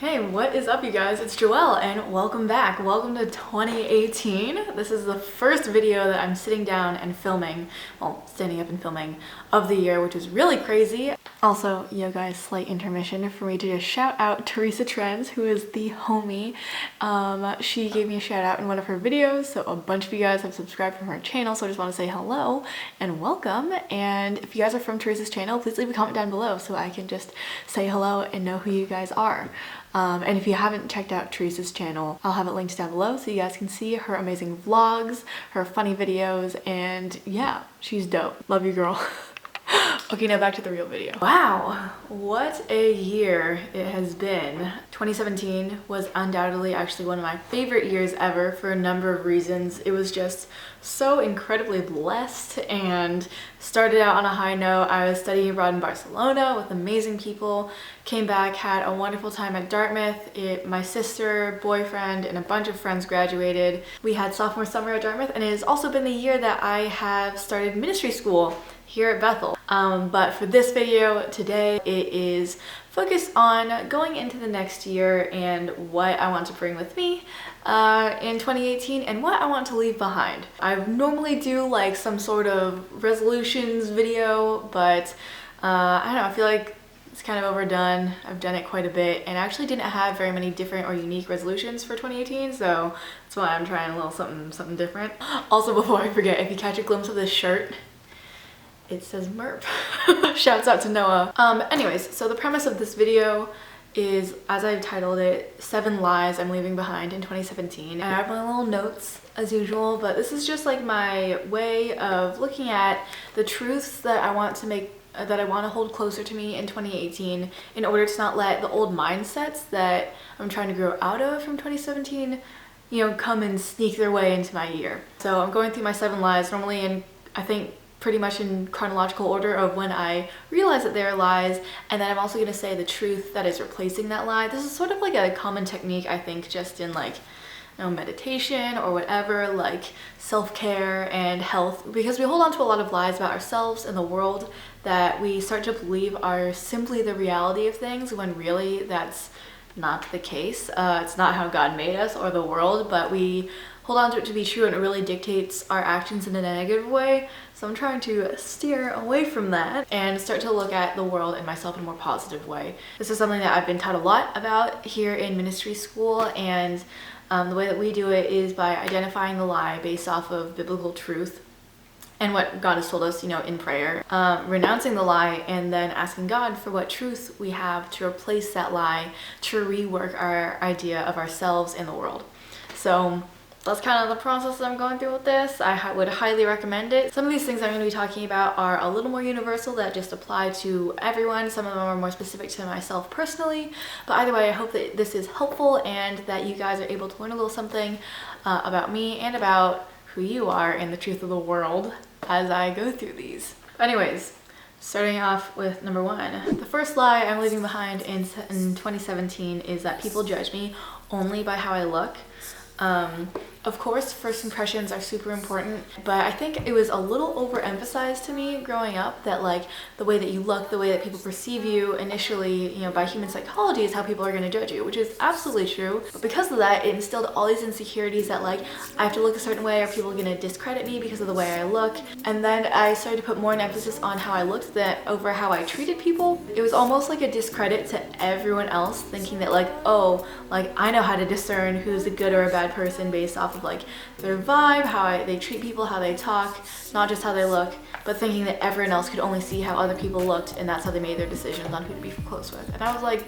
Hey, what is up you guys? It's Joelle and welcome back. Welcome to 2018. This is the first video that I'm sitting down and filming, well, standing up and filming of the year, which is really crazy. Also, yo guys, slight intermission for me to just shout out Teresa Trends, who is the homie. She gave me a shout out in one of her videos, so a bunch of you guys have subscribed from her channel, so I just want to say hello and welcome. And if you guys are from Teresa's channel, please leave a comment down below so I can just say hello and know who you guys are. And if you haven't checked out Teresa's channel, I'll have it linked down below so you guys can see her amazing vlogs, her funny videos, and yeah, she's dope. Love you, girl. Okay, now back to the real video. Wow, what a year it has been. 2017 was undoubtedly actually one of my favorite years ever for a number of reasons. It was just so incredibly blessed and started out on a high note. I was studying abroad in Barcelona with amazing people, came back, had a wonderful time at Dartmouth. My sister, boyfriend, and a bunch of friends graduated. We had sophomore summer at Dartmouth, and it has also been the year that I have started ministry school here at Bethel. But for this video today, it is focused on going into the next year and what I want to bring with me in 2018 and what I want to leave behind. I normally do like some sort of resolutions video, but I don't know, I feel like it's kind of overdone. I've done it quite a bit and I actually didn't have very many different or unique resolutions for 2018, so that's why I'm trying a little something different. Also, before I forget, if you catch a glimpse of this shirt, it says MERP. Shouts out to Noah. Anyways, so the premise of this video is, as I've titled it, 7 lies I'm leaving behind in 2017. And I have my little notes as usual, but this is just like my way of looking at the truths that I want to make, that I want to hold closer to me in 2018 in order to not let the old mindsets that I'm trying to grow out of from 2017, you know, come and sneak their way into my year. So I'm going through my 7 lies, normally in, I think, pretty much in chronological order of when I realize that they're lies, and then I'm also going to say the truth that is replacing that lie. This is sort of like a common technique, I think, just in like, you know, meditation or whatever, like self-care and health, because we hold on to a lot of lies about ourselves and the world that we start to believe are simply the reality of things, when really that's not the case. It's not how God made us or the world, but we hold on to it to be true, and it really dictates our actions in a negative way. So I'm trying to steer away from that and start to look at the world and myself in a more positive way. This is something that I've been taught a lot about here in ministry school, and the way that we do it is by identifying the lie based off of biblical truth and what God has told us, you know, in prayer, renouncing the lie, and then asking God for what truth we have to replace that lie, to rework our idea of ourselves in the world. So that's kind of the process that I'm going through with this. I would highly recommend it. Some of these things I'm going to be talking about are a little more universal, that just apply to everyone. Some of them are more specific to myself personally. But either way, I hope that this is helpful and that you guys are able to learn a little something about me and about who you are and the truth of the world as I go through these. Anyways, starting off with number 1. The first lie I'm leaving behind in 2017 is that people judge me only by how I look. Of course, first impressions are super important, but I think it was a little overemphasized to me growing up that like the way that you look, the way that people perceive you initially, you know, by human psychology is how people are going to judge you, which is absolutely true. But because of that, it instilled all these insecurities that like I have to look a certain way or people are going to discredit me because of the way I look. And then I started to put more an emphasis on how I looked over how I treated people. It was almost like a discredit to everyone else, thinking that like, oh, like I know how to discern who's a good or a bad person based off of like their vibe, how they treat people, how they talk, not just how they look, but thinking that everyone else could only see how other people looked and that's how they made their decisions on who to be close with. And I was like,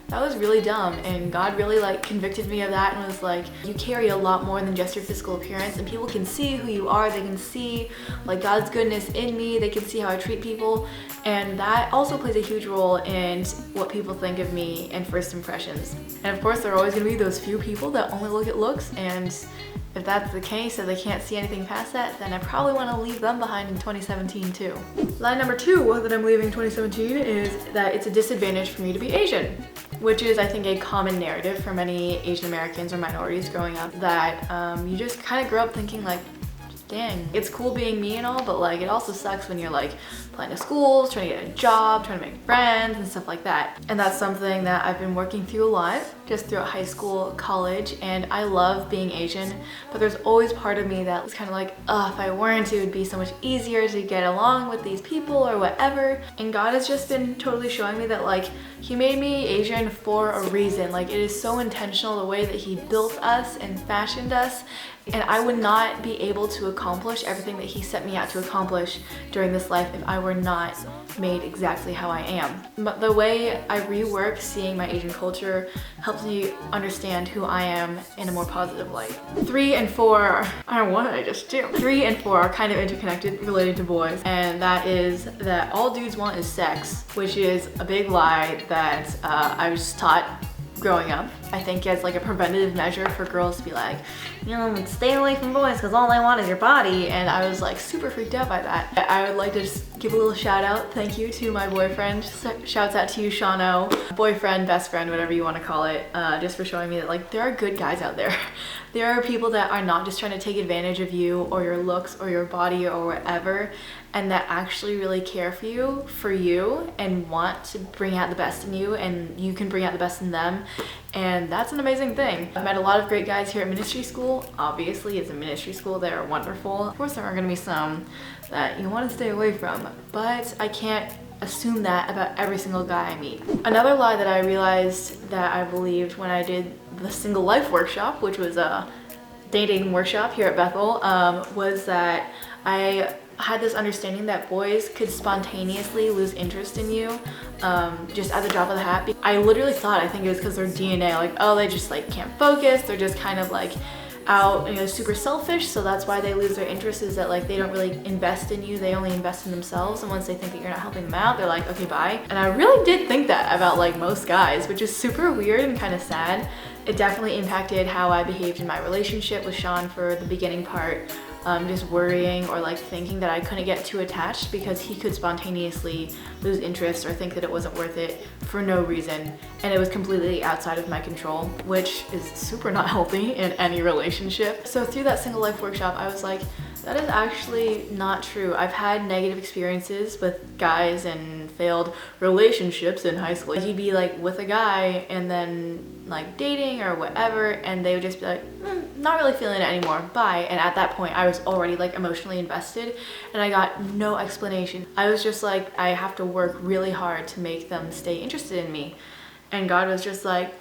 that was really dumb, and God really like convicted me of that and was like, you carry a lot more than just your physical appearance, and people can see who you are. They can see like God's goodness in me. They can see how I treat people, and that also plays a huge role in what people think of me and first impressions. And of course, there are always going to be those few people that only look at looks, and if that's the case, if they can't see anything past that, then I probably want to leave them behind in 2017 too. Lie number 2 that I'm leaving in 2017 is that it's a disadvantage for me to be Asian, which is, I think, a common narrative for many Asian Americans or minorities growing up, that you just kind of grow up thinking like dang, it's cool being me and all, but like it also sucks when you're like applying to schools, trying to get a job, trying to make friends and stuff like that. And that's something that I've been working through a lot just throughout high school, college, and I love being Asian, but there's always part of me that was kind of like, if I weren't, it would be so much easier to get along with these people or whatever. And God has just been totally showing me that like he made me Asian for a reason. Like it is so intentional the way that he built us and fashioned us, and I would not be able to accomplish everything that he set me out to accomplish during this life if I were not made exactly how I am. But the way I rework seeing my Asian culture helps me understand who I am in a more positive light. 3 and 4, I don't know what did I just do? 3 and 4 are kind of interconnected related to boys, and that is that all dudes want is sex, which is a big lie that I was taught growing up. I think as like a preventative measure for girls to be like, you know, stay away from boys because all they want is your body. And I was like super freaked out by that. I would like to just give a little shout out, thank you to my boyfriend. Shouts out to you, Shano, boyfriend, best friend, whatever you want to call it, just for showing me that like there are good guys out there. There are people that are not just trying to take advantage of you or your looks or your body or whatever, and that actually really care for you and want to bring out the best in you, and you can bring out the best in them. And that's an amazing thing. I've met a lot of great guys here at ministry school. Obviously, it's a ministry school, they're wonderful. Of course, there are gonna be some that you wanna stay away from, but I can't assume that about every single guy I meet. Another lie that I realized that I believed when I did the Single Life workshop, which was a dating workshop here at Bethel, was that I had this understanding that boys could spontaneously lose interest in you just at the drop of the hat. I literally thought, I think it was because their DNA, like, oh, they just like can't focus, they're just kind of like out, you know, super selfish, so that's why they lose their interest, is that like they don't really invest in you, they only invest in themselves, and once they think that you're not helping them out, they're like, okay, bye. And I really did think that about like most guys, which is super weird and kind of sad. It definitely impacted how I behaved in my relationship with Sean for the beginning part. Just worrying or like thinking that I couldn't get too attached because he could spontaneously lose interest or think that it wasn't worth it for no reason, and it was completely outside of my control, which is super not healthy in any relationship. So through that Single Life workshop, I was like, that is actually not true. I've had negative experiences with guys and failed relationships in high school. You'd be like with a guy and then like dating or whatever, and they would just be like, not really feeling it anymore, bye. And at that point I was already like emotionally invested, and I got no explanation. I was just like, I have to work really hard to make them stay interested in me. And God was just like,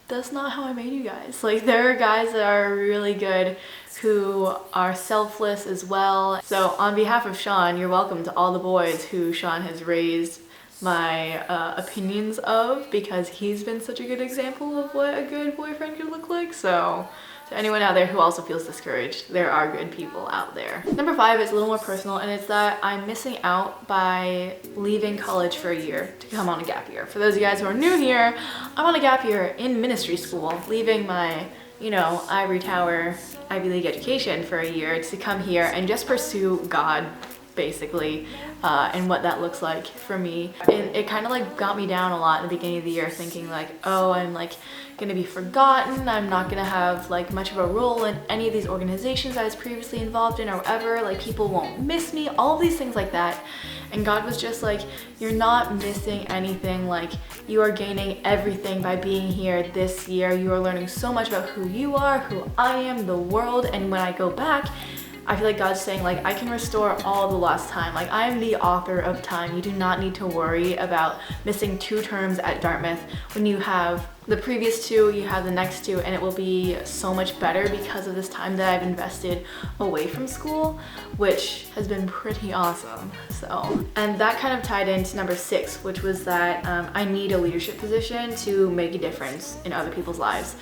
that's not how I made you guys. Like, there are guys that are really good who are selfless as well. So on behalf of Sean, you're welcome to all the boys who Sean has raised my opinions of, because he's been such a good example of what a good boyfriend could look like. So to anyone out there who also feels discouraged, there are good people out there. Number 5 is a little more personal, and it's that I'm missing out by leaving college for a year to come on a gap year. For those of you guys who are new here, I'm on a gap year in ministry school, leaving my, you know, ivory tower Ivy League education for a year to come here and just pursue God, basically, and what that looks like for me. It kind of like got me down a lot in the beginning of the year, thinking like, oh, I'm like gonna be forgotten, I'm not gonna have like much of a role in any of these organizations I was previously involved in or whatever, like people won't miss me, all these things like that. And God was just like, you're not missing anything, like you are gaining everything by being here this year. You are learning so much about who you are, who I am, the world, and when I go back, I feel like God's saying, like, I can restore all the lost time. Like, I am the author of time. You do not need to worry about missing 2 terms at Dartmouth. When you have the previous 2, you have the next 2, and it will be so much better because of this time that I've invested away from school, which has been pretty awesome. So, and that kind of tied into number 6, which was that I need a leadership position to make a difference in other people's lives.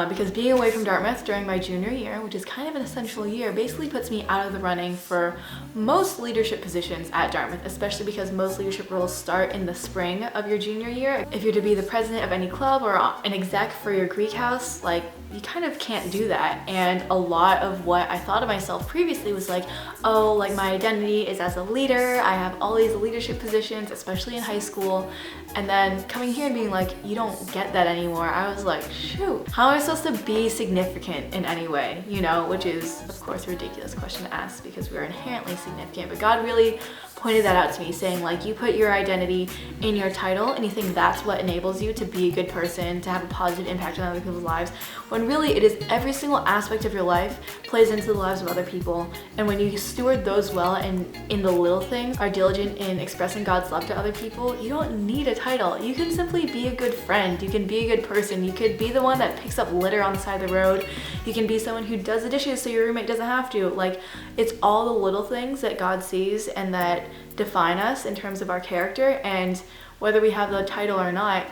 Because being away from Dartmouth during my junior year, which is kind of an essential year, basically puts me out of the running for most leadership positions at Dartmouth, especially because most leadership roles start in the spring of your junior year. If you're to be the president of any club or an exec for your Greek house, like, you kind of can't do that. And a lot of what I thought of myself previously was like, oh, like my identity is as a leader, I have all these leadership positions, especially in high school. And then coming here and being like, you don't get that anymore. I was like, shoot, how am I supposed to be significant in any way, you know, which is of course a ridiculous question to ask because we are inherently significant, but God really pointed that out to me, saying like, you put your identity in your title and you think that's what enables you to be a good person, to have a positive impact on other people's lives, when really it is every single aspect of your life plays into the lives of other people. And when you steward those well and in the little things are diligent in expressing God's love to other people, you don't need a title. You can simply be a good friend. You can be a good person. You could be the one that picks up litter on the side of the road. You can be someone who does the dishes so your roommate doesn't have to. Like, it's all the little things that God sees and that define us in terms of our character, and whether we have the title or not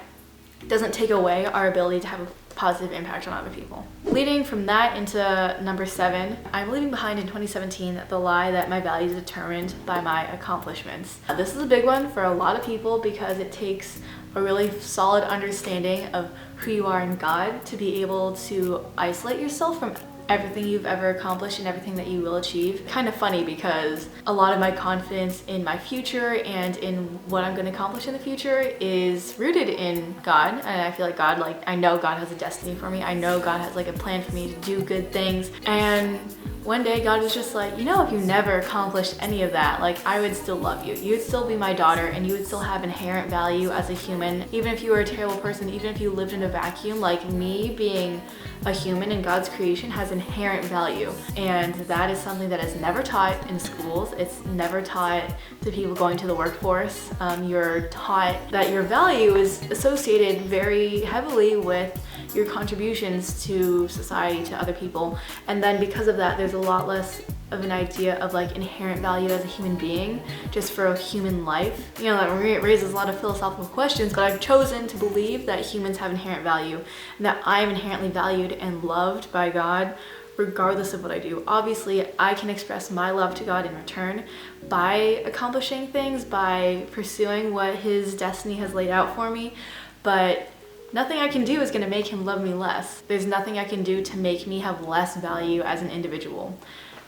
doesn't take away our ability to have a positive impact on other people. Leading from that into number 7, I'm leaving behind in 2017 the lie that my value is determined by my accomplishments. This is a big one for a lot of people because it takes a really solid understanding of who you are in God to be able to isolate yourself from everything you've ever accomplished and everything that you will achieve. Kind of funny because a lot of my confidence in my future and in what I'm going to accomplish in the future is rooted in God, and I feel like God, like, I know God has a destiny for me. I know God has like a plan for me to do good things, and one day God was just like, you know, if you never accomplished any of that, like, I would still love you. You would still be my daughter and you would still have inherent value as a human. Even if you were a terrible person, even if you lived in a vacuum, like, me being a human in God's creation has inherent value. And that is something that is never taught in schools. It's never taught to people going to the workforce. You're taught that your value is associated very heavily with your contributions to society, to other people. And then because of that, there's a lot less of an idea of like inherent value as a human being, just for a human life. You know, that raises a lot of philosophical questions, but I've chosen to believe that humans have inherent value and that I'm inherently valued and loved by God regardless of what I do. Obviously, I can express my love to God in return by accomplishing things, by pursuing what His destiny has laid out for me, but nothing I can do is going to make Him love me less. There's nothing I can do to make me have less value as an individual.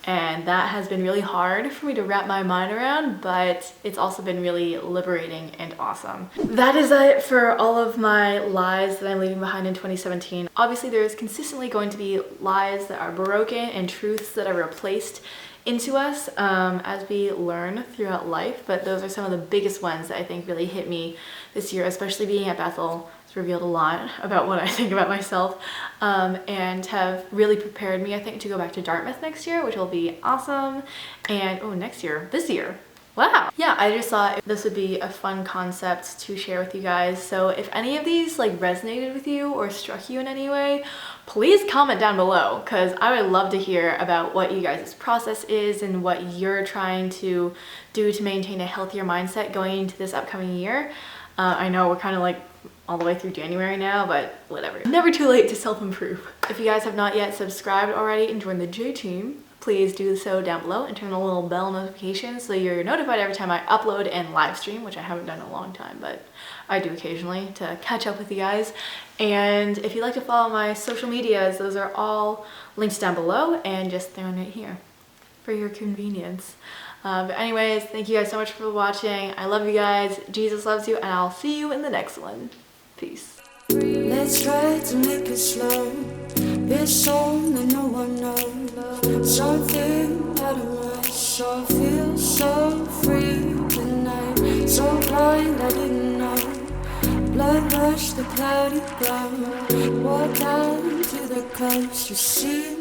And that has been really hard for me to wrap my mind around, but it's also been really liberating and awesome. That is it for all of my lies that I'm leaving behind in 2017. Obviously, there is consistently going to be lies that are broken and truths that are replaced into us as we learn throughout life, but those are some of the biggest ones that I think really hit me this year, especially being at Bethel. It's revealed a lot about what I think about myself, and have really prepared me, I think, to go back to Dartmouth next year, which will be awesome. And this year. Wow. Yeah, I just thought this would be a fun concept to share with you guys. So if any of these like resonated with you or struck you in any way, please comment down below, because I would love to hear about what you guys' process is and what you're trying to do to maintain a healthier mindset going into this upcoming year. I know we're kind of like all the way through January now, but whatever. Never too late to self-improve. If you guys have not yet subscribed already and joined the J team, please do so down below and turn on the little bell notification so you're notified every time I upload and live stream, which I haven't done in a long time, but I do occasionally to catch up with you guys. And if you'd like to follow my social medias, those are all linked down below and just thrown right here for your convenience. But anyways, thank you guys so much for watching. I love you guys. Jesus loves you, and I'll see you in the next one. Peace. Let's try to make it slow. This song that no one knows. Something out of my soul feels so free tonight. So blind I didn't know. Blood rushed the cloudy ground. Walk down to the coast to see